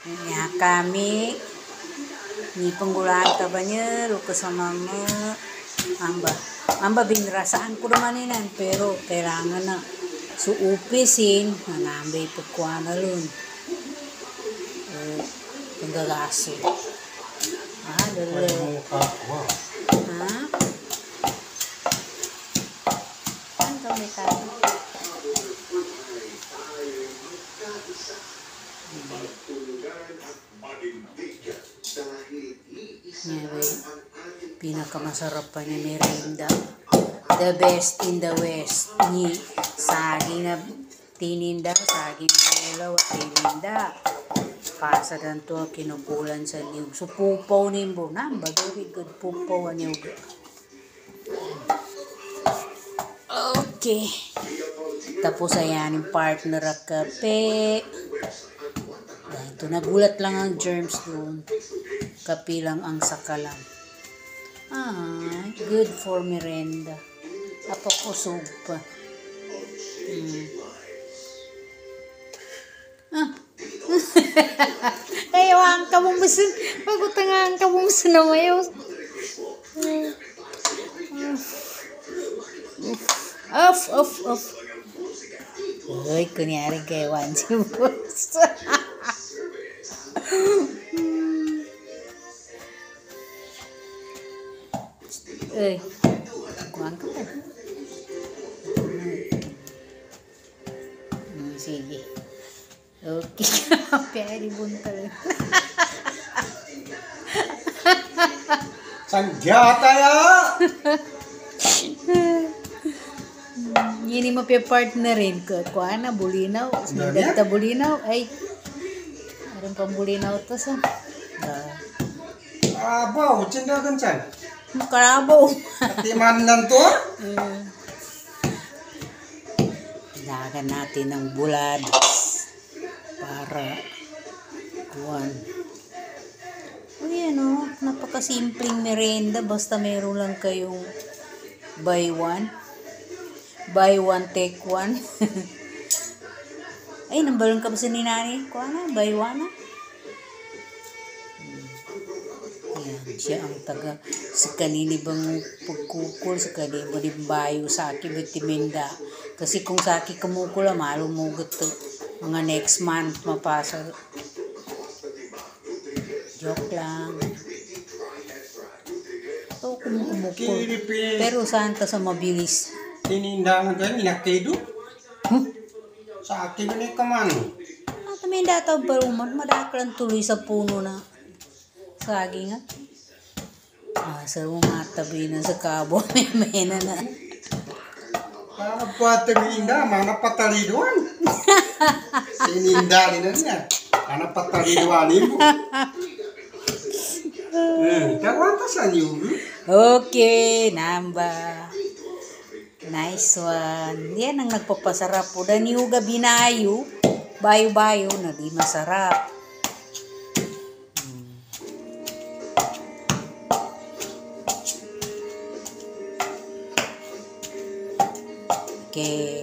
Ya kami ni penggulahan ka banyak lu kasama mo amba binrasaan ko naman inan pero kailangan na suupisin na nambay pagkuha na lun penggagaso dali ano kami tayo pinakamasarap pa niya merienda. The best in the West. Ni saging na tininda, saging na ilaw at tininda. Pasa dan to kinukulan sa niyog. So pupaw nimbo. Namba, very good pupaw niyog. Okay. Tapos ayan yung partner at kape. Ito, nagulat lang ang germs doon. Kape lang ang sakalan. Good for merienda. Apa kusog pa. Ayaw ang kamumusin. Pagutang ang kamumusin na mayaw. Off. Uy, kunyari kay Wansi Boss. Kuhaan ka pa. Sige. Okay. Piyari buntal. Sangyata ya! Yini mo partnerin ko. Kuhaan na, bulinaw. Dagta bulinaw. Ay. Meron pang bulinaw to sa. Abaw, cindagan san. Karabaw. Katiman lang to? Dagan natin ng bulad para kuwan. Ayan o, napakasimpleng merienda basta meron lang kayong buy one take one. Ay, nambalon ka ba sa ninani? Kuwan na, buy one na. Yan, siya ang taga sa kanini bang pagkukul sa kanini mo bayo sa akin bitiminda kasi kung sa akin kumukula malumugot to mga next month mapasa. Joke lang ito kumukul pero saan ta sa mabilis tinindangan ka ninakaido sa akin ni kamano taminda tao baruman madaklan tuloy sa puno na saging nga. Sa umatabi na sa kabo, may na. Para pataminda, mana pataliduan. Sinindali na niya. Mana pataliduan mo. Kawanta sa niyo. Okay, namba. Nice one. Yan ang nagpapasarap po. Daniuga binayo, bayo-bayo na di masarap. Okay.